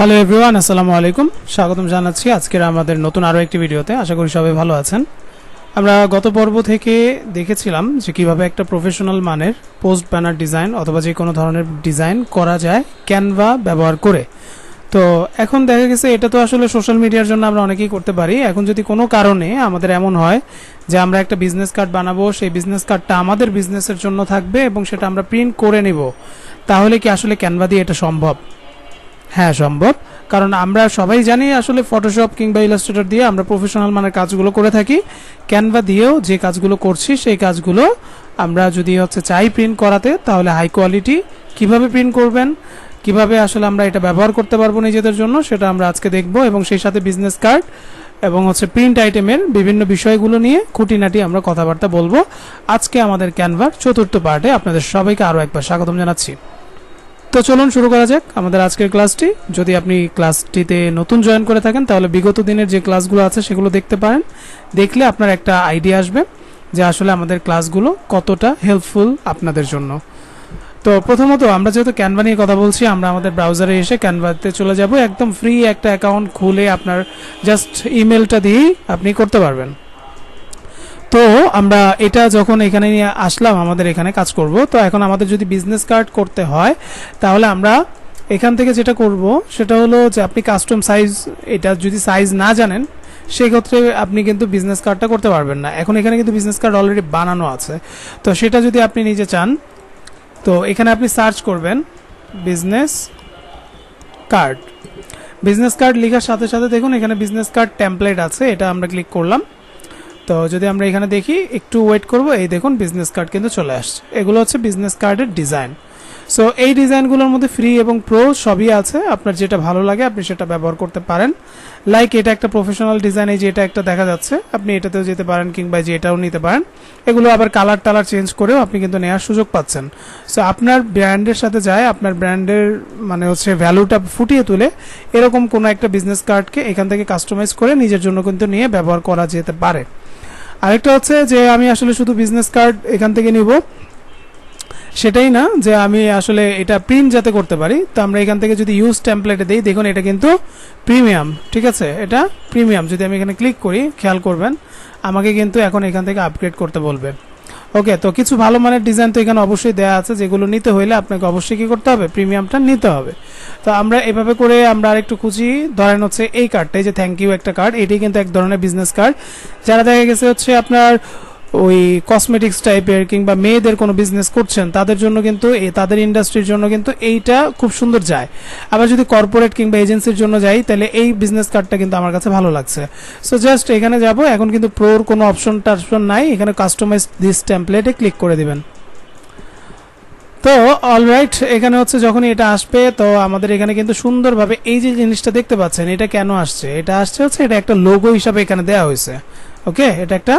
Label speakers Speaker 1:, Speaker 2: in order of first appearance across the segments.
Speaker 1: Hello everyone, আসসালামু আলাইকুম। স্বাগতম জানাচ্ছি আজকের আমাদের নতুন আরও একটি ভিডিওতে। আশা করি সবাই ভালো আছেন। আমরা গত পর্ব থেকে দেখেছিলাম যে কিভাবে একটা প্রফেশনাল মানের পোস্ট ব্যানার ডিজাইন অথবা যে কোনো ধরনের ডিজাইন করা যায় ক্যানভা ব্যবহার করে। তো এখন দেখা গেছে এটা তো আসলে সোশ্যাল মিডিয়ার জন্য আমরা অনেকেই করতে পারি। এখন যদি কোনো কারণে আমাদের এমন হয় যে আমরা একটা বিজনেস কার্ড বানাবো, সেই বিজনেস কার্ডটা আমাদের বিজনেসের জন্য থাকবে এবং সেটা আমরা প্রিন্ট করে নিব, তাহলে কি আসলে ক্যানভা দিয়ে এটা সম্ভব? হ্যাঁ, সম্ভব। কারণ আমরা সবাই জানি আসলে ফটোশপ কিংবা ইলাস্ট্রেটর দিয়ে আমরা প্রফেশনাল মানের কাজগুলো করে থাকি। ক্যানভা দিয়েও যে কাজগুলো করছি সেই কাজগুলো আমরা যদি চাই প্রিন্ট করাতে, তাহলে হাই কোয়ালিটি কিভাবে প্রিন্ট করবেন, কিভাবে আসলে আমরা এটা ব্যবহার করতে পারবো নিজেদের জন্য, সেটা আমরা আজকে দেখব। এবং সেই সাথে বিজনেস কার্ড এবং প্রিন্ট আইটেমের বিভিন্ন বিষয়গুলো নিয়ে খুঁটিনাটি আমরা কথাবার্তা বলবো আজকে আমাদের ক্যানভার চতুর্থ পার্টে। আপনাদের সবাইকে আরও একবার স্বাগতম জানাচ্ছি। তো চলুন শুরু করা যাক আমাদের আজকের ক্লাসটি। যদি আপনি ক্লাসটিতে নতুন জয়েন করে থাকেন তাহলে বিগত দিনের যে ক্লাসগুলো আছে সেগুলো দেখতে পারেন। দেখলে আপনার একটা আইডিয়া আসবে যে আসলে আমাদের ক্লাসগুলো কতটা হেল্পফুল আপনাদের জন্য। তো প্রথমত আমরা যেহেতু ক্যানভা নিয়ে কথা বলছি, আমরা আমাদের ব্রাউজারে এসে ক্যানভাতে চলে যাব। একদম ফ্রি একটা অ্যাকাউন্ট খুলে আপনার জাস্ট ইমেলটা দিয়েই আপনি করতে পারবেন। তো আমরা এটা যখন এখানে নিয়ে আসলাম, আমাদের এখানে কাজ করব। তো এখন আমাদের যদি বিজনেস কার্ড করতে হয় তাহলে আমরা এখান থেকে যেটা করব সেটা হলো যে আপনি কাস্টম সাইজ, এটা যদি সাইজ না জানেন সেক্ষেত্রে আপনি কিন্তু বিজনেস কার্ডটা করতে পারবেন না। এখন এখানে কিন্তু বিজনেস কার্ড অলরেডি বানানো আছে। তো সেটা যদি আপনি নিজে চান, তো এখানে আপনি সার্চ করবেন বিজনেস কার্ড। বিজনেস কার্ড লেখার সাথে সাথে দেখুন এখানে বিজনেস কার্ড টেমপ্লেট আছে, এটা আমরা ক্লিক করলাম। তো যদি আমরা এখানে দেখি, একটু ওয়েট করব, এই দেখুন বিজনেস কার্ড কিন্তু চলে আসছে। এগুলো হচ্ছে বিজনেস কার্ডের ডিজাইন। সো এই ডিজাইনগুলোর মধ্যে ফ্রি এবং প্রো সবই আছে। আপনার যেটা ভালো লাগে আপনি সেটা ব্যবহার করতে পারেন। লাইক এটা একটা প্রফেশনাল ডিজাইন, এই যে এটা একটা দেখা যাচ্ছে, আপনি এটাতেও যেতে পারেন কিংবা যে এটাও নিতে পারেন। এগুলো আবার কালার টালার চেঞ্জ করেও আপনি কিন্তু নেওয়ার সুযোগ পাচ্ছেন। সো আপনার ব্র্যান্ডের সাথে যায়, আপনার ব্র্যান্ডের ভ্যালুটা ফুটিয়ে তুলে এরকম কোনো একটা বিজনেস কার্ডকে এখান থেকে কাস্টমাইজ করে নিজের জন্য কিন্তু নিয়ে ব্যবহার করা যেতে পারে। আরেকটা হচ্ছে যে আমি আসলে শুধু বিজনেস কার্ড এখান থেকে নিব সেটাই না, যে আমি আসলে এটা প্রিন্ট যাতে করতে পারি। তো আমরা এখান থেকে যদি ইউজ টেমপ্লেটে দিই, দেখুন এটা কিন্তু প্রিমিয়াম, ঠিক আছে, এটা প্রিমিয়াম। যদি আমি এখানে ক্লিক করি, খেয়াল করবেন আমাকে কিন্তু এখন এখান থেকে আপগ্রেড করতে বলবে। ওকে, তো কিছু ভালো মানের ডিজাইন তো এখানে অবশ্যই দেওয়া আছে, যেগুলো নিতে হইলে আপনাকে অবশ্যই কি করতে হবে, প্রিমিয়ামটা নিতে হবে। তো আমরা এভাবে করে আমরা আরেকটু খুঁজি। ধরেন এই কার্ডটাই যে থ্যাংক ইউ একটা কার্ড, এটি কিন্তু এক ধরনের বিজনেস কার্ড। যারা দেখা গেছে আপনার ওই কসমেটিক্স টাইপের কিংবা মেয়েদের কোনো বিজনেস করছেন, তাদের জন্য কিন্তু তাদের ইন্ডাস্ট্রির জন্য কিন্তু এইটা খুব সুন্দর যায়। আবার যদি কর্পোরেট কিংবা এজেন্সির জন্য যাই, তাহলে এই বিজনেস কার্ডটা কিন্তু আমার কাছে ভালো লাগছে। সো জাস্ট এখানে যাব। এখন কিন্তু প্রোর কোনো অপশন নাই, এখানে কাস্টমাইজ দিস টেমপ্লেটে ক্লিক করে দিবেন। তো অলরাইট, এখানে যখনই এটা আসবে, তো আমাদের এখানে কিন্তু সুন্দরভাবে এই যে জিনিসটা দেখতে পাচ্ছেন, এটা কেন আসছে, এটা আসছে এটা একটা লোগো হিসাবে এখানে দেওয়া হয়েছে। ওকে, এটা একটা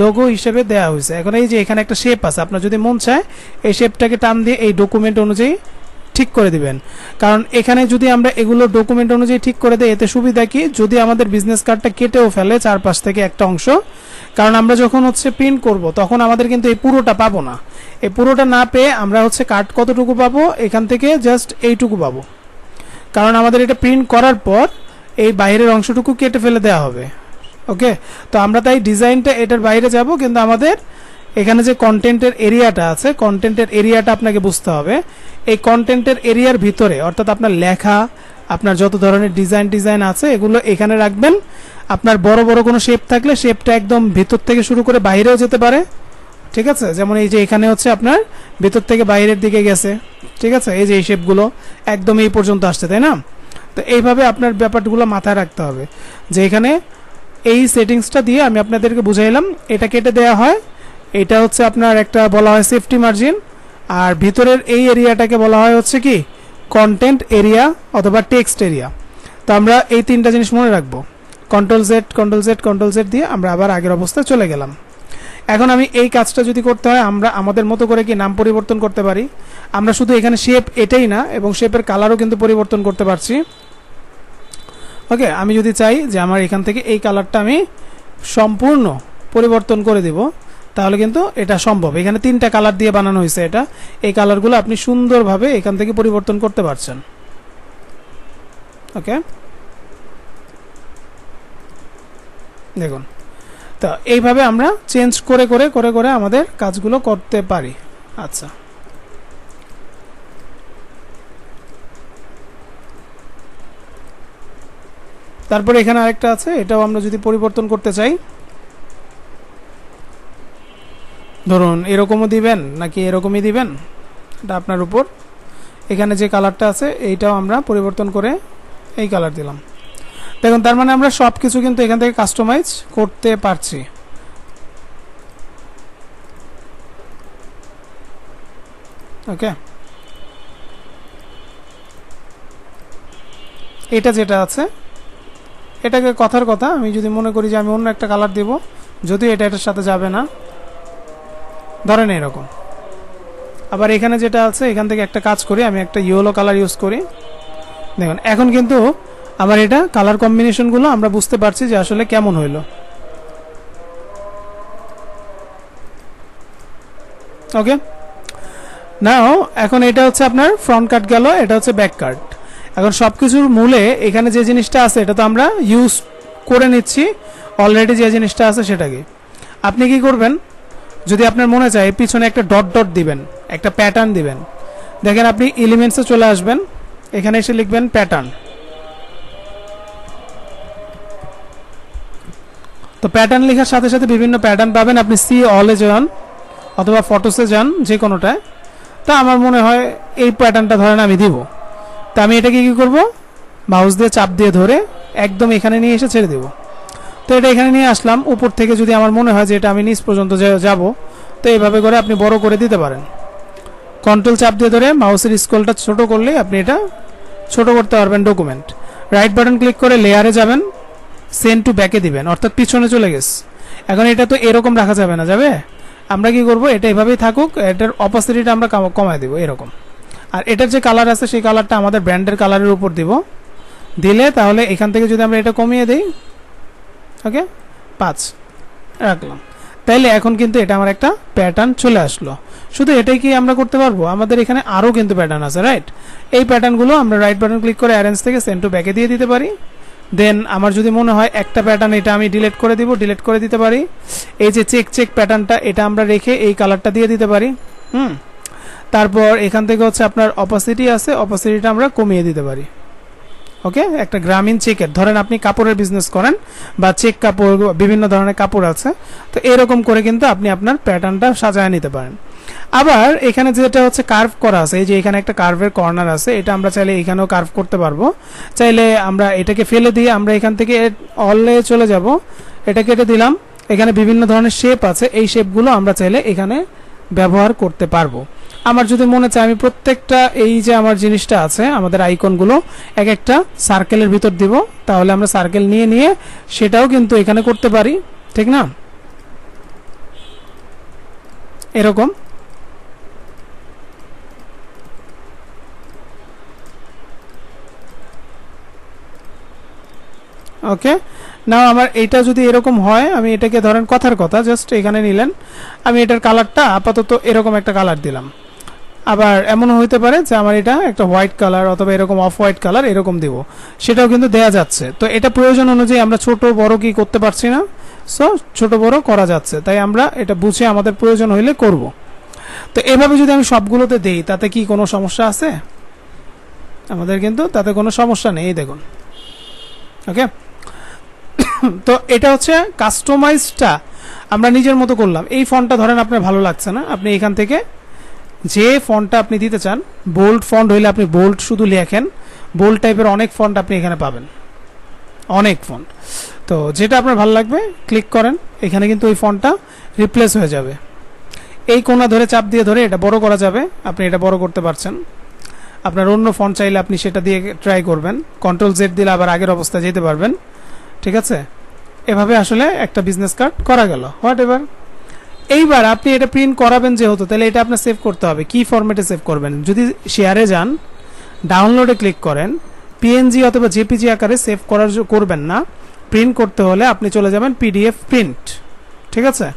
Speaker 1: লোগো হিসেবে দেওয়া হয়েছে। এখন এই যে এখানে একটা শেপ আছে, আপনার যদি মন চায় এই শেপটাকে টান দিয়ে এই ডকুমেন্ট অনুযায়ী ঠিক করে দিবেন। কারণ এখানে যদি আমরা এগুলো ডকুমেন্ট অনুযায়ী ঠিক করে দেই, এতে সুবিধা কি, যদি আমাদের বিজনেস কার্ডটা কেটেও ফেলে চারপাশ থেকে একটা অংশ, কারণ আমরা যখন প্রিন্ট করব তখন আমাদের কিন্তু এই পুরোটা পাবো না। এই পুরোটা না পেয়ে আমরা কার্ড কতটুকু পাবো, এখান থেকে জাস্ট এইটুকু পাবো। কারণ আমাদের এটা প্রিন্ট করার পর এই বাইরের অংশটুকু কেটে ফেলে দেওয়া হবে। ওকে, তো আমরা তাই ডিজাইনটা এটার বাইরে যাব, কিন্তু আমাদের এখানে যে কন্টেন্টের এরিয়াটা আছে, কন্টেন্টের এরিয়াটা আপনাকে বুঝতে হবে। এই কন্টেন্টের এরিয়ার ভিতরে, অর্থাৎ আপনার লেখা, আপনার যত ধরনের ডিজাইন আছে এগুলো এখানে রাখবেন। আপনার বড় বড় কোনো শেপ থাকলে শেপটা একদম ভিতর থেকে শুরু করে বাইরেও যেতে পারে, ঠিক আছে। যেমন এই যে এখানে আপনার ভিতর থেকে বাইরের দিকে গেছে, ঠিক আছে, এই যে এই শেপগুলো একদম এই পর্যন্ত আসছে, তাই না। তো এইভাবে আপনার ব্যাপারগুলো মাথায় রাখতে হবে যে এখানে এই সেটিংসটা দিয়ে আমি আপনাদেরকে বুঝাইলাম। এটা কেটে দেওয়া হয়, এটা আপনার একটা বলা হয় সেফটি মার্জিন, আর ভিতরের এই এরিয়াটাকে বলা হয় কি কন্টেন্ট এরিয়া অথবা টেক্সট এরিয়া। তো আমরা এই তিনটা জিনিস মনে রাখবো। কন্ট্রোল জেড দিয়ে আমরা আবার আগের অবস্থায় চলে গেলাম। এখন আমি এই কাজটা যদি করতে হয়, আমরা আমাদের মতো করে কি নাম পরিবর্তন করতে পারি। আমরা শুধু এখানে শেপ এটাই না, এবং শেপের কালারও কিন্তু পরিবর্তন করতে পারছি। ওকে, আমি যদি চাই যে আমার এখান থেকে এই কালারটা আমি সম্পূর্ণ পরিবর্তন করে দিব, তাহলে কিন্তু এটা সম্ভব। এখানে তিনটা কালার দিয়ে বানানো হয়েছে এটা, এই কালারগুলো আপনি সুন্দরভাবে এখান থেকে পরিবর্তন করতে পারছেন। ওকে, দেখুন। তো এইভাবে আমরা চেঞ্জ করে করে করে করে আমাদের কাজগুলো করতে পারি। আচ্ছা, তারপরে এখানে আরেকটা আছে, এটাও আমরা যদি পরিবর্তন করতে চাই, ধরুন এরকমও দিবেন নাকি এরকমই দিবেন, এটা আপনার উপর। এখানে যে কালারটা আছে এইটাও আমরা পরিবর্তন করে এই কালার দিলাম। দেখুন, তার মানে আমরা সব কিছু কিন্তু এখান থেকে কাস্টমাইজ করতে পারছি। ওকে, এটা যেটা আছে এটাকে কথার কথা আমি যদি মনে করি যে আমি অন্য একটা কালার দেব, যদিও এটা এটার সাথে যাবে না, ধরেন এরকম। আবার এখানে যেটা আছে এখান থেকে একটা কাজ করি, আমি একটা ইয়েলো কালার ইউজ করি। দেখুন এখন কিন্তু আমার এটা কালার কম্বিনেশনগুলো আমরা বুঝতে পারছি যে আসলে কেমন হইলো। ওকে, নাও এখন এটা হচ্ছে আপনার ফ্রন্ট কাট গেল, এটা হচ্ছে ব্যাক কাট। এখন সব কিছুর মূলে এখানে যে জিনিসটা আছে এটা তো আমরা ইউজ করে নিচ্ছি অলরেডি, যে জিনিসটা আছে সেটাকে। আপনি কি করবেন, যদি আপনার মনে চায় পিছনে একটা ডট ডট দিবেন, একটা প্যাটার্ন দিবেন, দেখেন আপনি এলিমেন্টসে চলে আসবেন, এখানে এসে লিখবেন প্যাটার্ন। তো প্যাটার্ন লেখার সাথে সাথে বিভিন্ন প্যাটার্ন পাবেন। আপনি সি অলে যান অথবা ফটোসে যান, যে কোনোটায়। তা আমার মনে হয় এই প্যাটার্নটা ধরেন আমি দিব। তা আমি এটাকে কি করব, মাউস দিয়ে চাপ দিয়ে ধরে একদম এখানে নিয়ে এসে ছেড়ে দেব। তো এটা এখানে নিয়ে আসলাম। উপর থেকে যদি আমার মনে হয় যে এটা আমি নিচ পর্যন্ত যাব, তো এইভাবে করে আপনি বড় করে দিতে পারেন। কন্ট্রোল চাপ দিয়ে ধরে মাউসের স্ক্রলটা ছোট করলে আপনি এটা ছোট করতে পারবেন ডকুমেন্ট। রাইট বাটন ক্লিক করে লেয়ারে যাবেন, সেন্ড টু ব্যাকে দিবেন, অর্থাৎ পিছনে চলে গেছে। এখন এটা তো এরকম রাখা যাবে না, যাবে। আমরা কি করব, এটা এভাবেই থাকুক, এটার অপোসিটিটা আমরা কমায় দেব এরকম। আর এটার যে কালার আছে সেই কালারটা আমাদের ব্র্যান্ডের কালারের উপর দিব, দিলে তাহলে এখান থেকে যদি আমরা এটা কমিয়ে দিই, ওকে 5 রাখলাম, তাইলে এখন কিন্তু এটা আমার একটা প্যাটার্ন চলে আসলো। শুধু এটাই কি আমরা করতে পারবো, আমাদের এখানে আরও কিন্তু প্যাটার্ন আছে, রাইট। এই প্যাটার্নগুলো আমরা রাইট বাটন ক্লিক করে অ্যারেঞ্জ থেকে সেন্ড টু ব্যাকে দিয়ে দিতে পারি। দেন আমার যদি মনে হয় একটা প্যাটার্ন এটা আমি ডিলিট করে দিব, ডিলিট করে দিতে পারি। এই যে চেক চেক প্যাটার্নটা এটা আমরা রেখে এই কালারটা দিয়ে দিতে পারি। তারপর এখান থেকে হচ্ছে আপনার অপোসিটি আছে, অপোসিটিটা আমরা কমিয়ে দিতে পারি। ওকে, একটা গ্রামীণ চেকের, ধরেন আপনি কাপড়ের বিজনেস করেন বা চেক কাপড়, বিভিন্ন ধরনের কাপড় আছে, তো এরকম করে কিন্তু আপনি আপনার প্যাটার্নটা সাজায় নিতে পারেন। আবার এখানে যেটা হচ্ছে কার্ভ করা আছে, এই যে এখানে একটা কার্ভের কর্নার আছে, এটা আমরা চাইলে এখানেও কার্ভ করতে পারবো। চাইলে আমরা এটাকে ফেলে দিয়ে আমরা এখান থেকে অলে চলে যাব, এটা কেটে দিলাম। এখানে বিভিন্ন ধরনের শেপ আছে, এই শেপগুলো আমরা চাইলে এখানে ব্যবহার করতে পারবো। আমার যদি মনে চায় আমি প্রত্যেকটা এই যে আমার জিনিসটা আছে, আমাদের আইকনগুলো এক একটা সার্কেলের ভিতর দিব, তাহলে আমরা সার্কেল নিয়ে নিয়ে সেটাও কিন্তু এখানে করতে পারি, ঠিক না, এরকম। ওকে, নাও আমার এইটা যদি এরকম হয়, আমি এটাকে ধরেন কথার কথা জাস্ট এখানে নিলেন, আমি এটার কালারটা আপাতত এরকম একটা কালার দিলাম। আবার এমনও হইতে পারে যে আমার এটা একটা হোয়াইট কালার অথবা এরকম অফ হোয়াইট কালার এরকম দিব, সেটাও কিন্তু দেয়া যাচ্ছে। তো এটা প্রয়োজন অনুযায়ী আমরা ছোট বড় কি করতে পারছি না, সো ছোট বড় করা যাচ্ছে, তাই আমরা এটা বুঝে আমাদের প্রয়োজন হইলে করব। তো এভাবে যদি আমি সবগুলোতে দেই, তাতে কি কোনো সমস্যা আছে? আমাদের কিন্তু তাতে কোনো সমস্যা নেই, দেখুন। ওকে, তো এটা হচ্ছে কাস্টমাইজটা আমরা নিজের মতো করলাম। এই ফন্টটা ধরেন আপনার ভালো লাগছে না, আপনি এখান থেকে যে ফন্টটা আপনি দিতে চান, বোল্ড ফন্ট হইলে আপনি বোল্ড শুধু লেখেন, বোল্ড টাইপের অনেক ফন্ট আপনি এখানে পাবেন, অনেক ফন্ট। তো যেটা আপনার ভালো লাগবে ক্লিক করেন, এখানে কিন্তু ওই ফন্টটা রিপ্লেস হয়ে যাবে। এই কোণা ধরে চাপ দিয়ে ধরে এটা বড় করা যাবে, আপনি এটা বড় করতে পারছেন। আপনার অন্য ফন্ট চাইলে আপনি সেটা দিয়ে ট্রাই করবেন, কন্ট্রোল জেড দিলে আবার আগের অবস্থায় যেতে পারবেন, ঠিক আছে। এভাবে আসলে একটা বিজনেস কার্ড করা গেল, হোয়াট এভার। এইবার আপনি এটা প্রিন্ট করাবেন যেহেতু, তাহলে এটা আপনার সেভ করতে হবে। কি ফরম্যাটে সেভ করবেন? যদি শেয়ারে যান, ডাউনলোডে ক্লিক করেন, পিএনজি অথবা জেপিজি আকারে সেভ করবেন না। প্রিন্ট করতে হলে আপনি চলে যাবেন পিডিএফ প্রিন্ট, ঠিক আছে।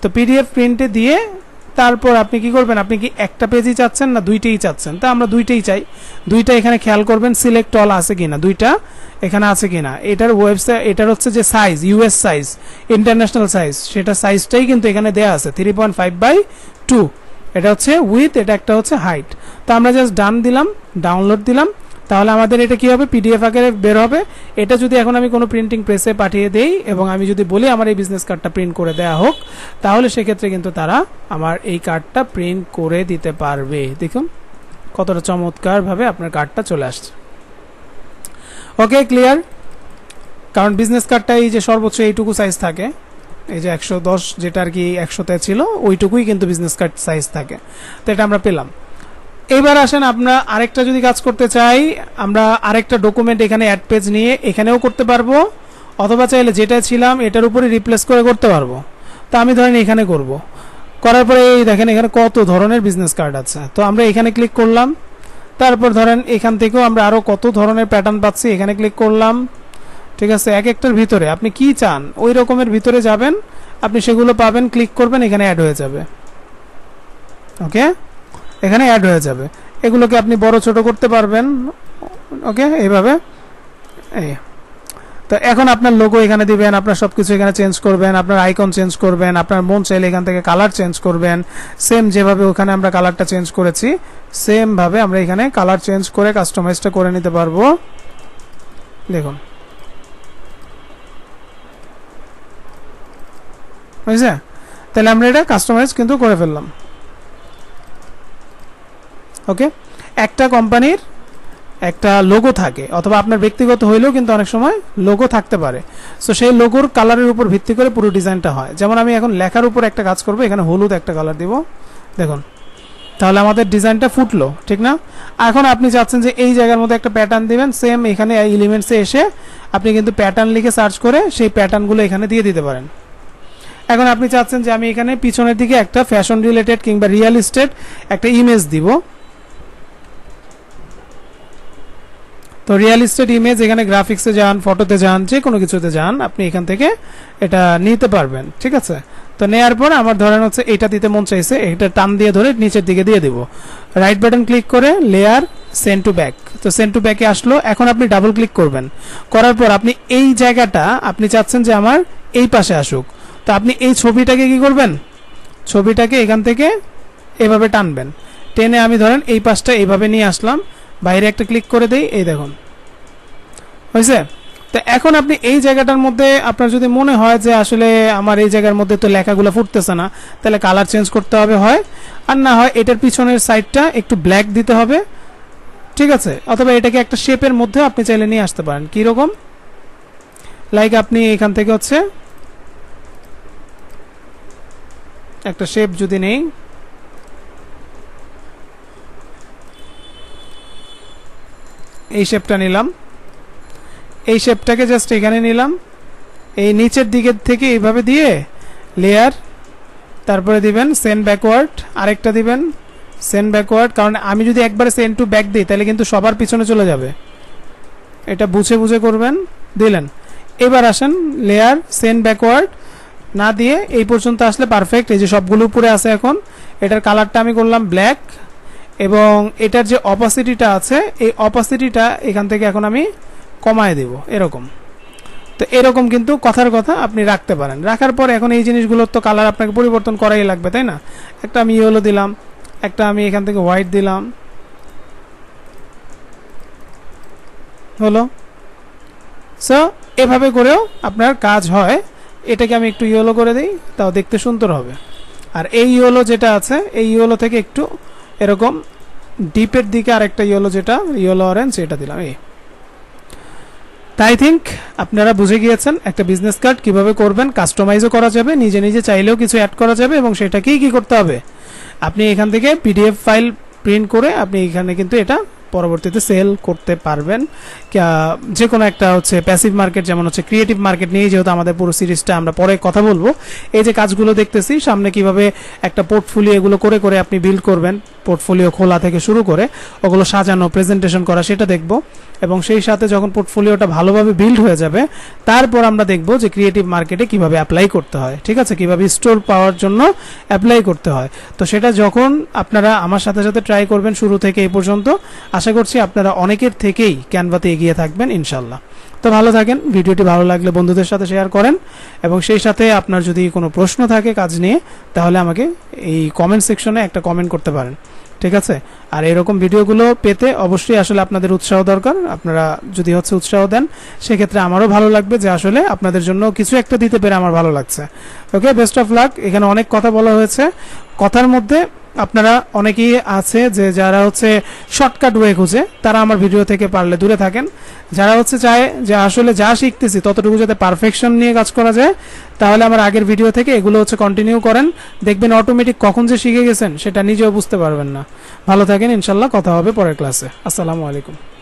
Speaker 1: তো পিডিএফ প্রিন্টে দিয়ে তারপর আপনি কি করবেন, আপনি কি একটা পেজই চাচ্ছেন না দুইটাই চাচ্ছেন? তা আমরা দুইটাই চাই। দুইটা এখানে খেয়াল করবেন সিলেক্ট অল আছে কিনা, দুইটা এখানে আছে কিনা। এটার ওয়েবসাইট, এটার হচ্ছে যে size, US size, international size, সেটা সাইজটাই কিন্তু এখানে দেয়া আছে 3.5/2। এটা হচ্ছে উইথ, এটা একটা হচ্ছে হাইট। তো আমরা জাস্ট ডান দিলাম, ডাউনলোড দিলাম, তাহলে আমাদের এটা কি হবে, পিডিএফ আকারে বের হবে। এটা যদি এখন আমি কোনো প্রিন্টিং প্রেসে পাঠিয়ে দেই এবং আমি যদি বলি আমার এই বিজনেস কার্ডটা প্রিন্ট করে দেওয়া হোক, তাহলে সেক্ষেত্রে কিন্তু তারা আমার এই কার্ডটা প্রিন্ট করে দিতে পারবে। দেখুন কতটা চমৎকারভাবে আপনার কার্ডটা চলে আসছে। ওকে, ক্লিয়ার? কারণ বিজনেস কার্ডটা এই যে সর্বোচ্চ এইটুকু সাইজ থাকে, এই যে 110 যেটা আর কি 100তে ছিল, ওইটুকুই কিন্তু বিজনেস কার্ড সাইজ থাকে। তো এটা আমরা পেলাম। এবার আসেন আমরা আরেকটা যদি কাজ করতে চাই, আমরা আরেকটা ডকুমেন্ট এখানে অ্যাড পেজ নিয়ে এখানেও করতে পারবো, অথবা চাইলে যেটা ছিলাম এটার উপরে রিপ্লেস করে করতে পারবো। তো আমি ধরেন এখানে করব, করার পরে এই দেখেন এখানে কত ধরনের বিজনেস কার্ড আছে। তো আমরা এখানে ক্লিক করলাম, তারপর ধরেন এখান থেকেও আমরা আরও কত ধরনের প্যাটার্ন পাচ্ছি, এখানে ক্লিক করলাম। ঠিক আছে, এক একটার ভিতরে আপনি কি চান ওই রকমের ভিতরে যাবেন, আপনি সেগুলো পাবেন, ক্লিক করবেন, এখানে অ্যাড হয়ে যাবে। ওকে, এখানে অ্যাড হয়ে যাবে। এগুলোকে আপনি বড় ছোট করতে পারবেন। ওকে, এইভাবে। এই তো এখন আপনার লোগো এখানে দিবেন, আপনার সবকিছু এখানে চেঞ্জ করবেন, আপনার আইকন চেঞ্জ করবেন, আপনার মন চাইলে এখান থেকে কালার চেঞ্জ করবেন। সেম যেভাবে ওখানে আমরা কালারটা চেঞ্জ করেছি, সেম ভাবে আমরা এখানে কালার চেঞ্জ করে কাস্টমাইজটা করে নিতে পারবো। দেখুন, বুঝছে? তাহলে আমরা এটা কাস্টমাইজ কিন্তু করে ফেললাম। ওকে, একটা কোম্পানির একটা লোগো থাকে, অথবা আপনার ব্যক্তিগত হইলেও কিন্তু অনেক সময় লোগো থাকতে পারে। সো সেই লোগোর কালারের উপর ভিত্তি করে পুরো ডিজাইনটা হয়। যেমন আমি এখন লেখার উপর একটা কাজ করব, এখানে হলুদ একটা কালার দিব, দেখুন, তাহলে আমাদের ডিজাইনটা ফুটলো, ঠিক না? এখন আপনি চাচ্ছেন যে এই জায়গার মধ্যে একটা প্যাটার্ন দিবেন, সেম এখানে এলিমেন্টসে এসে আপনি কিন্তু প্যাটার্ন লিখে সার্চ করে সেই প্যাটার্নগুলো এখানে দিয়ে দিতে পারেন। এখন আপনি চাচ্ছেন যে আমি এখানে পিছনের দিকে একটা ফ্যাশন রিলেটেড কিংবা রিয়েল এস্টেট একটা ইমেজ দিব। তো রিয়েল এস্টেট ইমেজ, এখানে গ্রাফিক্সে যান, ফটোতে যান, যে কোনো কিছুতে যান, আপনি এখান থেকে এটা নিতে পারবেন। ঠিক আছে, তো নেয়ার পর আমার ধরেন হচ্ছে এটা দিতে মন চাইছে, এটা টান দিয়ে ধরে নিচের দিকে দিয়ে দিব। রাইট বাটন ক্লিক করে লেয়ার, সেন্ড টু ব্যাক। তো সেন্ড টু ব্যাকে আসলো। এখন আপনি ডাবল ক্লিক করবেন, করার পর আপনি এই জায়গাটা আপনি চাচ্ছেন যে আমার এই পাশে আসুক। তো আপনি এই ছবিটাকে কি করবেন, ছবিটাকে এখান থেকে এভাবে টানবেন, টেনে আমি ধরেন এই পাশটা এইভাবে নিয়ে আসলাম, বাইরে একটা ক্লিক করে দেই, এই দেখুন হয়েছে। তো এখন আপনি এই জায়গাটার মধ্যে আপনার যদি মনে হয় যে আসলে আমার এই জায়গার মধ্যে তো লেখাগুলো ফুটতেছে না, তাহলে কালার চেঞ্জ করতে হবে হয়, আর না হয় এটার পিছনের সাইডটা একটু ব্ল্যাক দিতে হবে। ঠিক আছে, অথবা এটাকে একটা শেপের মধ্যে আপনি চাইলে নিয়ে আসতে পারেন। কীরকম, লাইক আপনি এখান থেকে হচ্ছে একটা শেপ যদি নেই, এই শেপটা নিলাম, এই শেপটাকে জাস্ট এখানে নিলাম, এই নিচের দিকের থেকে এইভাবে দিয়ে লেয়ার, তারপরে দিবেন সেন্ড ব্যাকওয়ার্ড, আরেকটা দিবেন সেন্ড ব্যাকওয়ার্ড। কারণ আমি যদি একবারে সেন্ড টু ব্যাক দিই তাহলে কিন্তু সবার পিছনে চলে যাবে, এটা বুঝে বুঝে করবেন। দিলেন, এবার আসেন লেয়ার, সেন্ড ব্যাকওয়ার্ড না দিয়ে এই পর্যন্ত আসলে পারফেক্ট। এই যে সবগুলো উপরে আছে, এখন এটার কালারটা আমি করলাম ব্ল্যাক, এবং এটার যে অপাসিটিটা আছে এই অপাসিটিটা এখান থেকে এখন আমি কমায় দেব, এরকম। তো এরকম কিন্তু কথার কথা আপনি রাখতে পারেন। রাখার পর এখন এই জিনিসগুলোর তো কালার আপনাকে পরিবর্তন করাই লাগবে, তাই না? একটা আমি ইয়েলো দিলাম, একটা আমি এখান থেকে হোয়াইট দিলাম, হলো। সো এভাবে করেও আপনার কাজ হয়। এটাকে আমি একটু ইয়েলো করে দিই, তাও দেখতে সুন্দর হবে। আর এই ইয়েলো যেটা আছে, এই ইয়েলো থেকে একটু এরকম ডিপের দিকে আরেকটা ইয়েলো, যেটা ইয়েলো অরেঞ্জ, এটা দিলাম। এই তাই থিঙ্ক আপনারা বুঝে গিয়েছেন একটা বিজনেস কার্ড কিভাবে করবেন। কাস্টমাইজও করা যাবে, নিজে নিজে চাইলেও কিছু অ্যাড করা যাবে, এবং সেটাকেই কি করতে হবে, আপনি এখান থেকে পিডিএফ ফাইল প্রিন্ট করে আপনি এখানে কিন্তু এটা পরবর্তীতে সেল করতে পারবেন। যে কোনো একটা হচ্ছে প্যাসিভ মার্কেট, যেমন হচ্ছে ক্রিয়েটিভ মার্কেট নিয়ে, যেহেতু আমাদের পুরো সিরিজটা আমরা পরে কথা বলবো। এই যে কাজগুলো দেখতেছি সামনে, কিভাবে একটা পোর্টফোলিও এগুলো করে করে আপনি বিল্ড করবেন, পোর্টফোলিও খোলা থেকে শুরু করে ওগুলো সাজানো প্রেজেন্টেশন করা সেটা দেখব এবং সেই সাথে যখন পোর্টফোলিওটা ভালোভাবে বিল্ড হয়ে যাবে তারপর আমরা দেখব যে ক্রিয়েটিভ মার্কেটে কিভাবে অ্যাপ্লাই করতে হয়, ঠিক আছে, কিভাবে স্টোর পাওয়ার জন্য অ্যাপ্লাই করতে হয়। তো সেটা যখন আপনারা আমার সাথে সাথে ট্রাই করবেন শুরু থেকে এই পর্যন্ত, আশা করছি আপনারা অনেকের থেকেই ক্যানভাতে এগিয়ে থাকবেন ইনশাল্লাহ। তো ভালো থাকেন, ভিডিওটি ভালো লাগলে বন্ধুদের সাথে শেয়ার করেন এবং সেই সাথে আপনার যদি কোনো প্রশ্ন থাকে কাজ নিয়ে তাহলে আমাকে এই কমেন্ট সেকশনে একটা কমেন্ট করতে পারেন, ঠিক আছে। আর এরকম ভিডিওগুলো পেতে অবশ্যই আসলে আপনাদের উৎসাহ দরকার। আপনারা যদি উৎসাহ দেন সেক্ষেত্রে আমারও ভালো লাগবে যে আসলে আপনাদের জন্য কিছু একটা দিতে পেরে আমার ভালো লাগছে। ওকে, বেস্ট অফ লাক। এখানে অনেক কথা বলা হয়েছে, কথার মধ্যে আপনারা অনেকেই আছে যে যারা শর্টকাট ওয়ে খুঁজে, তারা আমার ভিডিও থেকে পারলে দূরে থাকেন। যারা চায় যে আসলে যা শিখতেছি ততটুকু যাতে পারফেকশন নিয়ে কাজ করা যায়, তাহলে আমার আগের ভিডিও থেকে এগুলো কন্টিনিউ করেন, দেখবেন অটোমেটিক কখন যে শিখে গেছেন সেটা নিজেও বুঝতে পারবেন না। ভালো থাকেন, ইনশাল্লাহ কথা হবে পরের ক্লাসে। আসসালামু আলাইকুম।